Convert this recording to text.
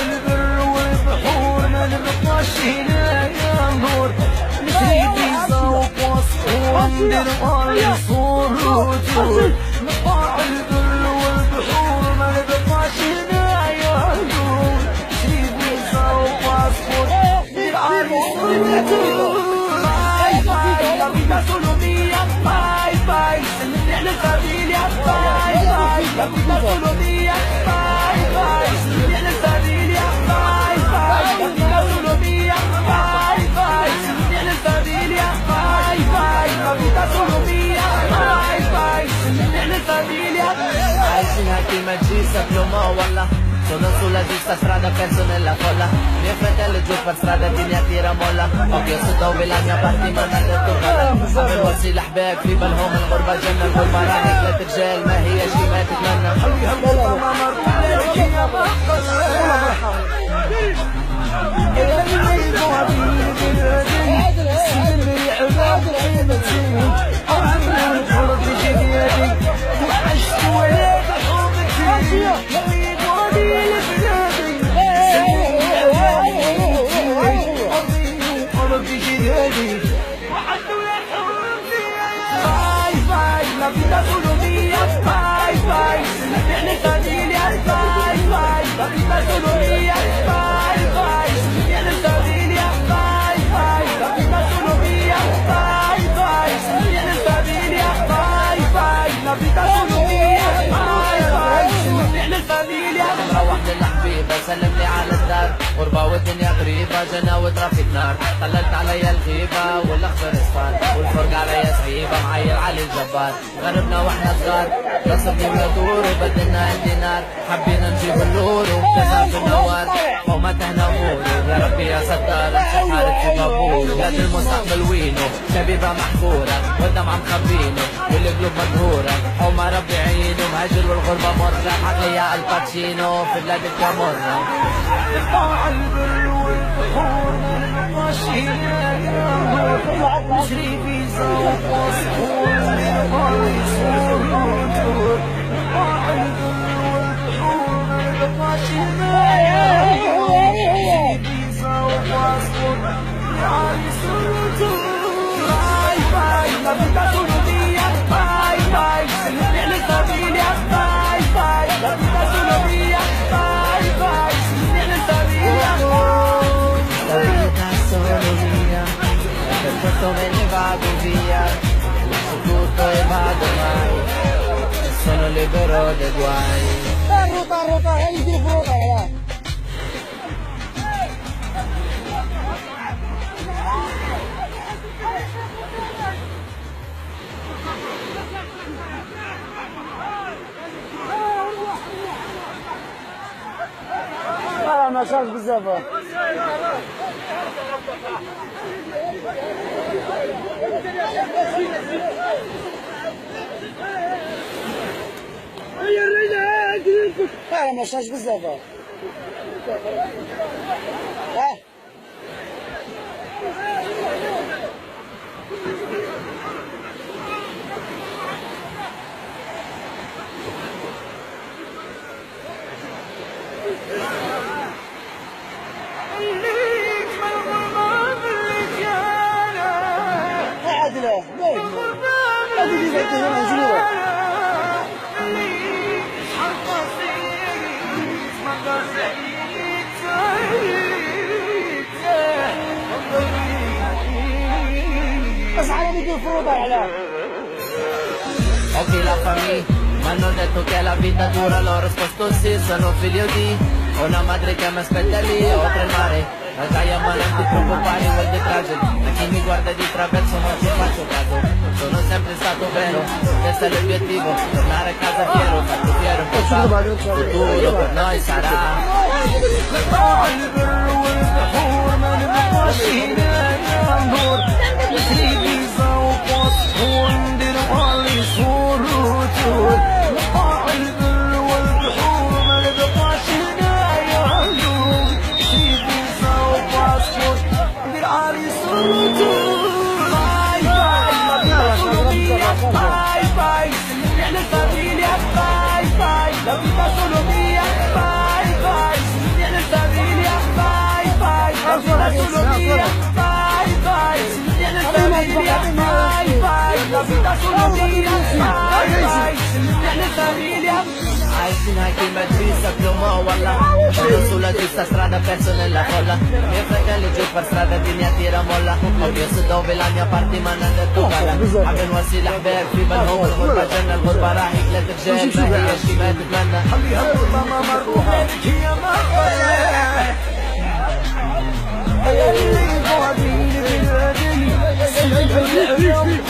البر والبحور ما نبقاش هنا يا نور، نجري فيزا وباسبور ندير غالي صور وتور. نطلع البر والبحور ما نبقاش هنا يا نور، نجري فيزا وباسبور ندير غالي صور وتور. باي باي لا فيدا solo mia، باي باي سلمي على الفاميليا، باي باي لا فيدا solo mia، باي باي سلمي على الفاميليا، باي باي لا فيدا solo mia، باي باي سلمي على الفاميليا، باي باي لا فيدا solo mia، باي باي سلمي على الفاميليا. Vicina che mi gissa più mo walla, sono sulla giusta strada, perso nella folla. Mio fratello giù per strada ti ne attira molla. Ovvio so dove la mia parte ما قدرت توصل. عامل وصي الأحباب في بالهم الغربة جنة، الغربة راهي ثلاث رجال ما هي شي ما تتمنى. خليها الغربة ما مرت عليك يا بطل. La vida solo mía, bye bye, se me viene familia, bye bye, la vida solo mía, bye bye, se me viene familia, bye bye, la vida solo mía, bye bye, se me viene familia, bye bye, la vida solo mía, bye bye, se me viene familia. مروح للحبيبة سلم لي على الدار، غربة والدنيا غريبة جنة وترافيك نار. طللت عليا الغيبة والاخضر اصفار، والفرق عليا صعيبة معير علي الجبار. غربنا واحنا صغار نصبني وندور وبدلنا الدينار، حبينا نجيب النور وابتسم في النوار وما تهنا اموره. يا ربي يا ستار امسح حالك في غبور، بلاد المستقبل وينه شبيبة محفورة والدمعة مخبينه والقلوب مدهورة. وما ربي عينه مهاجر والغربة مرة، حقيا الباتشينو في بلاد الكامورة. نطلع البر والبحور ما نبقاش هنا يا نور، نجري فيزا وباسبور ندير غالي صور وتور. نطلع البر والبحور ما نبقاش هنا يا نور، نجري فيزا وباسبور ندير غالي صور وتور. باي باي لا فيدا solo mia، باي باي سلمي على الفاميليا، باي باي لا فيدا solo mia، باي باي سلمي على الفاميليا. La vita è solo mia, per questo me ne vado via, lascio tutto e vado mai, e sono libero dai guai. Ruta, heidi di fruta, ya. ما شاف بزاف. ما شاف بزاف. Ok la famiglia, mi hanno detto che la vita dura, l'ho risposto sì, sono figlio di una madre che mi aspetta lì, oltre il mare. La caia ma non ti preoccupare, vuol dire tragedy. A chi mi guarda di traverso non ci faccio caso, sono sempre stato vero, questo è l'obiettivo, tornare a casa fiero, fatto fiero in questa futuro per noi sarà. Bye bye, se me viene familia, bye bye, la vida solo mía, bye bye, se me viene familia. عايزين هاكي Madrid plomo walla Sono sulla giusta strada perso nella folla Miei fratelli giù per strada الدنيا tira molla Ho visto dove la mia parte ma non detto balla عبن وسيل احباب في بالهم الغربة جنة الغربة راحت لا ترجال ما هي شي ما تتمنى خليها الغربة ما مروحة هي ما خلت اللي قاعدين بلادي